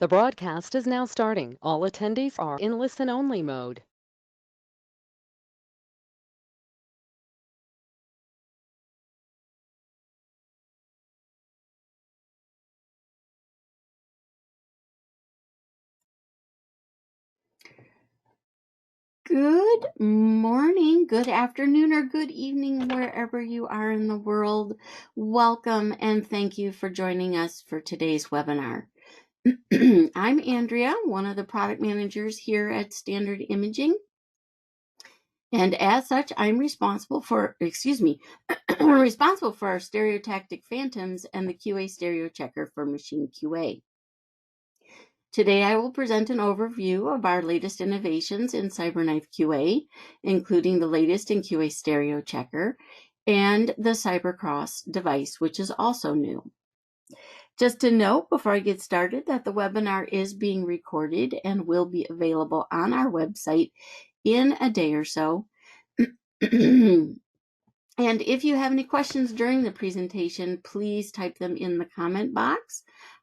The broadcast is now starting. All attendees are in listen-only mode. Good morning, good afternoon, or good evening, wherever you are in the world. Welcome and thank you for joining us for today's webinar. I'm Andrea, one of the product managers here at Standard Imaging. And as such, I'm responsible for, responsible for our stereotactic phantoms and the QA StereoChecker for machine QA. Today, I will present an overview of our latest innovations in CyberKnife QA, including the latest in QA StereoChecker and the CyberCross device, which is also new. Just to note before I get started that the webinar is being recorded and will be available on our website in a day or so. And if you have any questions during the presentation, please type them in the comment box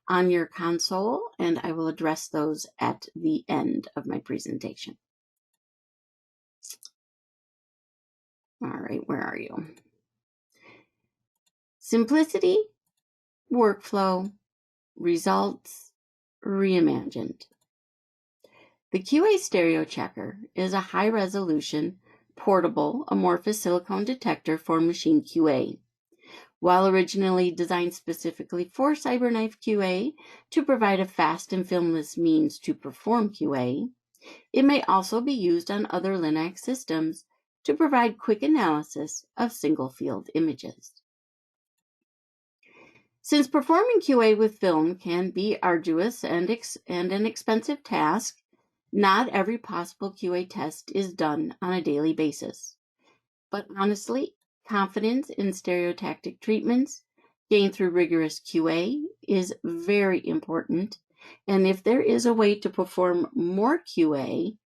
on your console, and I will address those at the end of my presentation. All right, where are you? Simplicity, workflow, results, reimagined. The QA StereoChecker is a high-resolution, portable, amorphous silicone detector for machine QA. While originally designed specifically for CyberKnife QA to provide a fast and filmless means to perform QA, it may also be used on other Linux systems to provide quick analysis of single-field images. Since performing QA with film can be arduous and an expensive task, not every possible QA test is done on a daily basis. But honestly, confidence in stereotactic treatments gained through rigorous QA is very important, and if there is a way to perform more QA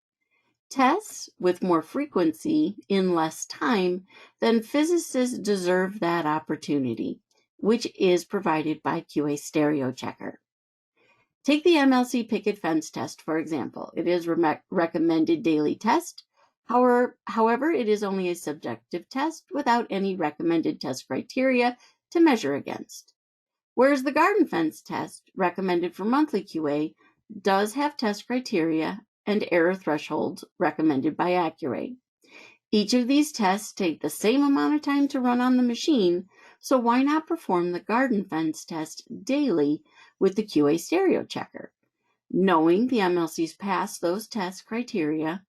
tests with more frequency in less time, then physicists deserve that opportunity, which is provided by QA StereoChecker. Take the MLC picket fence test, for example. It is a recommended daily test. However, it is only a subjective test without any recommended test criteria to measure against. Whereas the garden fence test, recommended for monthly QA, does have test criteria and error thresholds recommended by Accuray. Each of these tests take the same amount of time to run on the machine, so why not perform the garden fence test daily with the QA StereoChecker? Knowing the MLCs pass those test criteria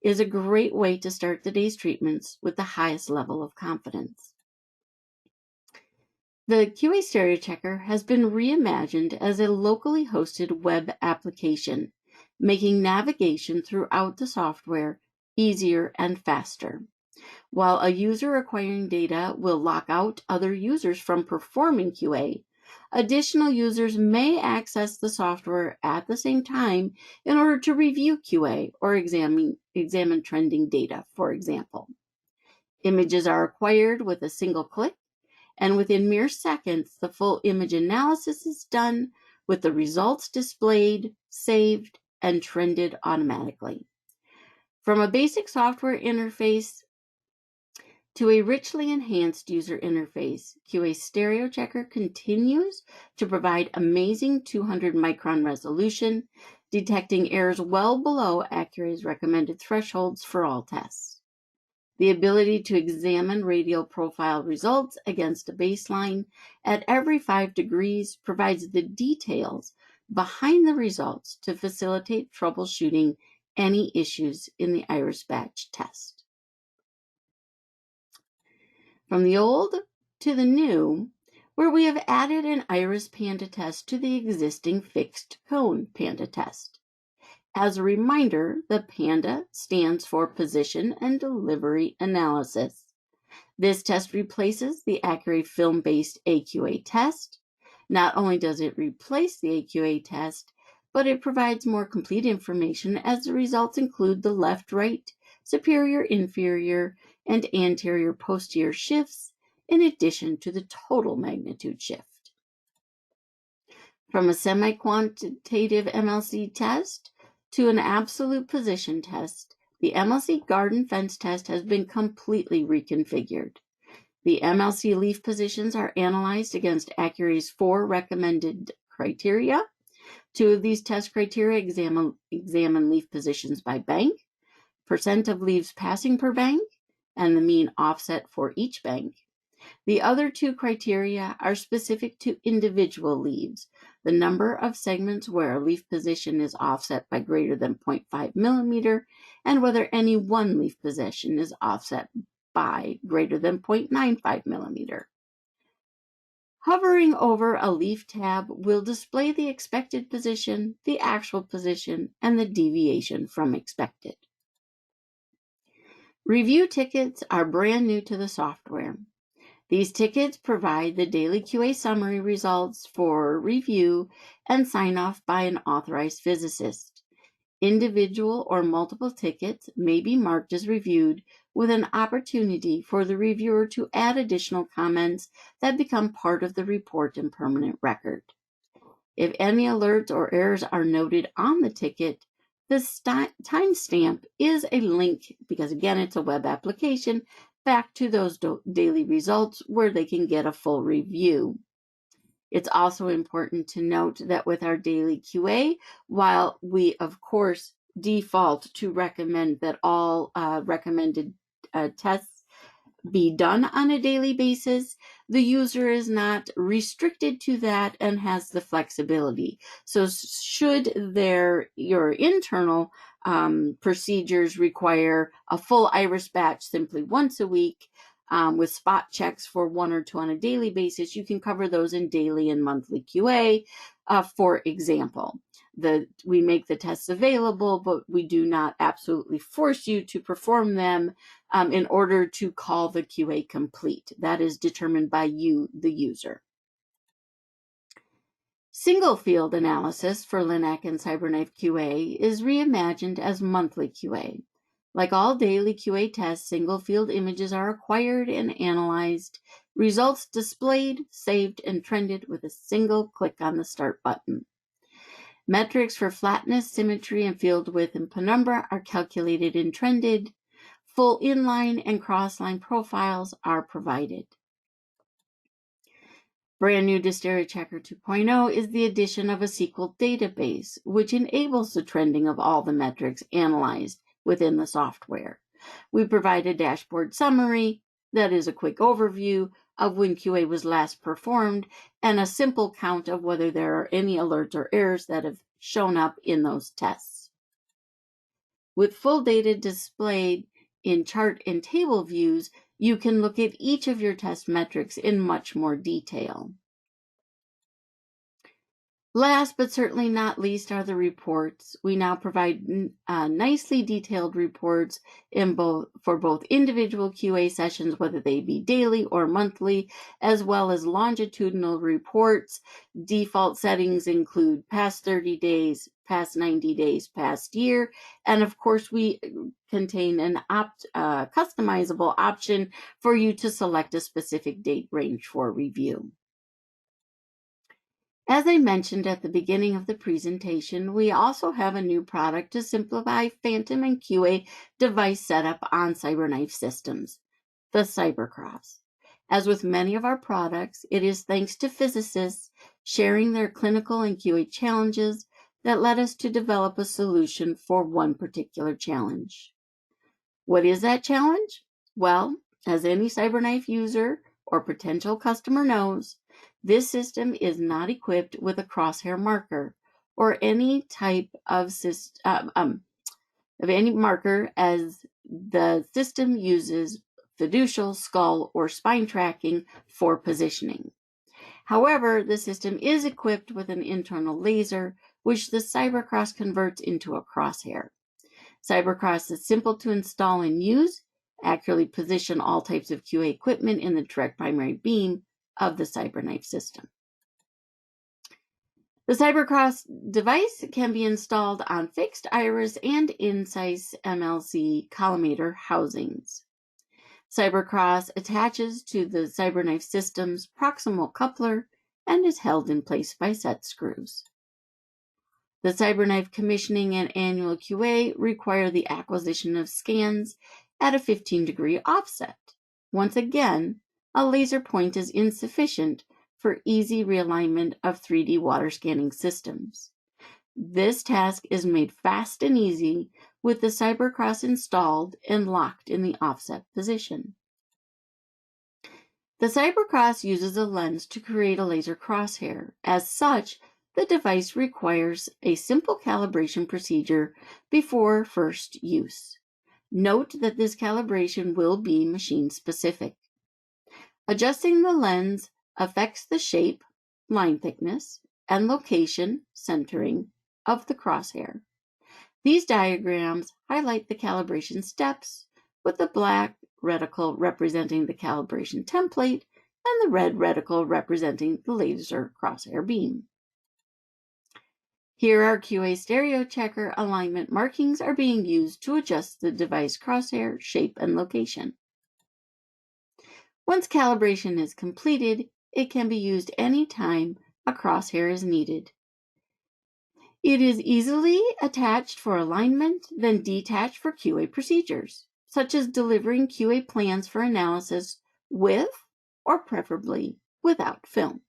is a great way to start the day's treatments with the highest level of confidence. The QA StereoChecker has been reimagined as a locally hosted web application, making navigation throughout the software easier and faster. While a user acquiring data will lock out other users from performing QA, additional users may access the software at the same time in order to review QA or examine trending data, for example. Images are acquired with a single click, and within mere seconds, the full image analysis is done with the results displayed, saved, and trended automatically. From a basic software interface to a richly enhanced user interface, QA StereoChecker continues to provide amazing 200 micron resolution, detecting errors well below Accuray's recommended thresholds for all tests. The ability to examine radial profile results against a baseline at every 5 degrees provides the details behind the results to facilitate troubleshooting any issues in the iris batch test. From the old to the new, where we have added an iris panda test to the existing fixed cone panda test. As a reminder, the PANDA stands for Position and Delivery Analysis. This test replaces the Accuray film-based AQA test. Not only does it replace the AQA test, but it provides more complete information as the results include the left-right, superior-inferior, and anterior-posterior shifts, in addition to the total magnitude shift. From a semi-quantitative MLC test to an absolute position test, the MLC garden fence test has been completely reconfigured. The MLC leaf positions are analyzed against Accuracy's 4 recommended criteria. 2 of these test criteria examine leaf positions by bank, percent of leaves passing per bank, and the mean offset for each bank. The other 2 criteria are specific to individual leaves, the number of segments where a leaf position is offset by greater than 0.5 millimeter, and whether any one leaf position is offset by greater than 0.95 millimeter. Hovering over a leaf tab will display the expected position, the actual position, and the deviation from expected. Review tickets are brand new to the software. These tickets provide the daily QA summary results for review and sign-off by an authorized physicist. Individual or multiple tickets may be marked as reviewed with an opportunity for the reviewer to add additional comments that become part of the report and permanent record. If any alerts or errors are noted on the ticket, the timestamp is a link, because again, it's a web application, back to those daily results where they can get a full review. It's also important to note that with our daily QA, while we of course default to recommend that all recommended tests be done on a daily basis, the user is not restricted to that and has the flexibility. So should your internal procedures require a full iris batch simply once a week, with spot checks for 1 or 2 on a daily basis, you can cover those in daily and monthly QA, for example. We make the tests available, but we do not absolutely force you to perform them in order to call the QA complete. That is determined by you, the user. Single field analysis for LINAC and CyberKnife QA is reimagined as monthly QA. Like all daily QA tests, single field images are acquired and analyzed, results displayed, saved, and trended with a single click on the Start button. Metrics for flatness, symmetry, and field width and penumbra are calculated and trended. Full inline and crossline profiles are provided. Brand new to StereoChecker 2.0 is the addition of a SQL database, which enables the trending of all the metrics analyzed within the software. We provide a dashboard summary that is a quick overview of when QA was last performed and a simple count of whether there are any alerts or errors that have shown up in those tests. With full data displayed in chart and table views, you can look at each of your test metrics in much more detail. Last but certainly not least are the reports. We now provide nicely detailed reports for both individual QA sessions, whether they be daily or monthly, as well as longitudinal reports. Default settings include past 30 days, past 90 days, past year, and of course we contain an customizable option for you to select a specific date range for review. As I mentioned at the beginning of the presentation, we also have a new product to simplify Phantom and QA device setup on CyberKnife systems, the CyberCross. As with many of our products, it is thanks to physicists sharing their clinical and QA challenges that led us to develop a solution for one particular challenge. What is that challenge? Well, as any CyberKnife user or potential customer knows, this system is not equipped with a crosshair marker or any type of any marker, as the system uses fiducial, skull, or spine tracking for positioning. However, the system is equipped with an internal laser, which the CyberCross converts into a crosshair. CyberCross is simple to install and use, accurately position all types of QA equipment in the direct primary beam of the CyberKnife system. The CyberCross device can be installed on fixed iris and incise MLC collimator housings. CyberCross attaches to the CyberKnife system's proximal coupler and is held in place by set screws. The CyberKnife commissioning and annual QA require the acquisition of scans at a 15-degree offset. Once again, a laser point is insufficient for easy realignment of 3D water scanning systems. This task is made fast and easy with the CyberCross installed and locked in the offset position. The CyberCross uses a lens to create a laser crosshair. As such, the device requires a simple calibration procedure before first use. Note that this calibration will be machine-specific. Adjusting the lens affects the shape, line thickness, and location centering of the crosshair. These diagrams highlight the calibration steps, with the black reticle representing the calibration template and the red reticle representing the laser crosshair beam. Here our QA StereoChecker alignment markings are being used to adjust the device crosshair shape and location. Once calibration is completed, it can be used anytime a crosshair is needed. It is easily attached for alignment, then detached for QA procedures, such as delivering QA plans for analysis with, or preferably without, film.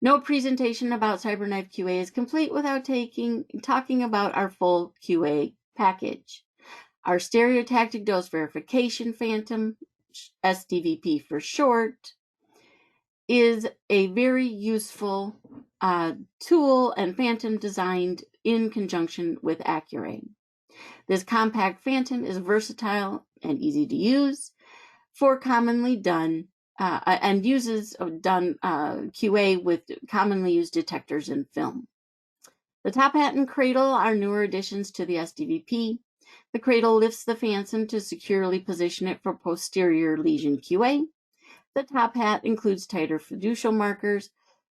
No presentation about CyberKnife QA is complete without talking about our full QA package. Our stereotactic dose verification phantom, SDVP for short, is a very useful tool and phantom designed in conjunction with Accuray. This compact phantom is versatile and easy to use for commonly done QA with commonly used detectors in film. The top hat and cradle are newer additions to the SDVP. The cradle lifts the phantom to securely position it for posterior lesion QA. The top hat includes tighter fiducial markers,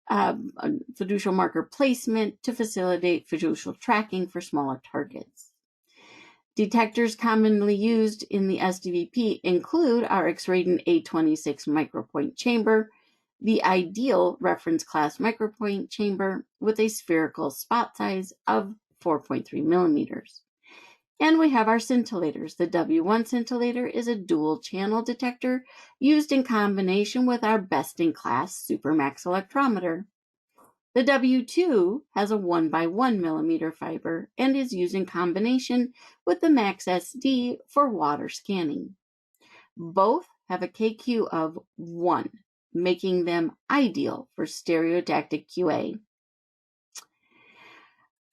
fiducial marker placement to facilitate fiducial tracking for smaller targets. Detectors commonly used in the SDVP include our X-Radon A26 micropoint chamber, the ideal reference class micropoint chamber with a spherical spot size of 4.3 millimeters. And we have our scintillators. The W1 scintillator is a dual channel detector used in combination with our best-in-class Supermax electrometer. The W2 has a 1x1 millimeter fiber and is used in combination with the Max SD for water scanning. Both have a KQ of 1, making them ideal for stereotactic QA.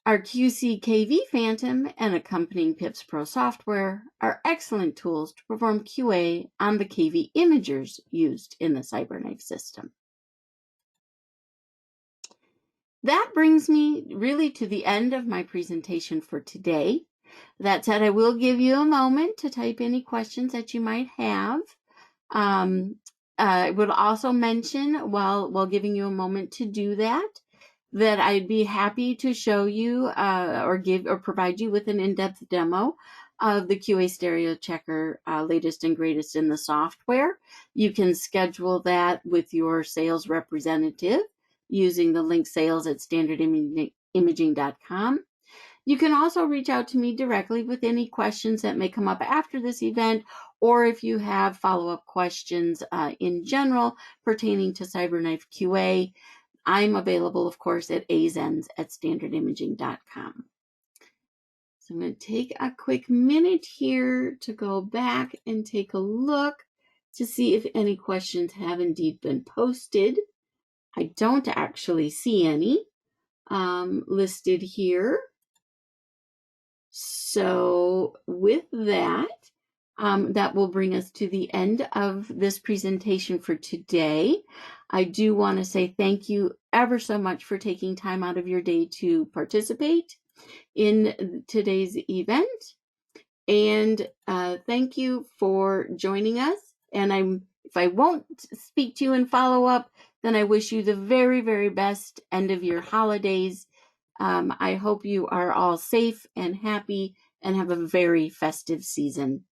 Our QC-KV Phantom and accompanying PIPS Pro software are excellent tools to perform QA on the KV imagers used in the CyberKnife system. That brings me really to the end of my presentation for today. That said, I will give you a moment to type any questions that you might have. I would also mention, while giving you a moment to do that I'd be happy to show you or provide you with an in-depth demo of the QA StereoChecker latest and greatest in the software. You can schedule that with your sales representative using the link sales@standardimaging.com. You can also reach out to me directly with any questions that may come up after this event, or if you have follow-up questions in general pertaining to CyberKnife QA. I'm available, of course, at azens@standardimaging.com. So I'm going to take a quick minute here to go back and take a look to see if any questions have indeed been posted. I don't actually see any listed here. So with that, that will bring us to the end of this presentation for today. I do want to say thank you ever so much for taking time out of your day to participate in today's event. And thank you for joining us. And if I won't speak to you and follow up, then I wish you the very, very best end of your holidays. I hope you are all safe and happy and have a very festive season.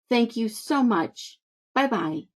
Thank you so much. Bye-bye.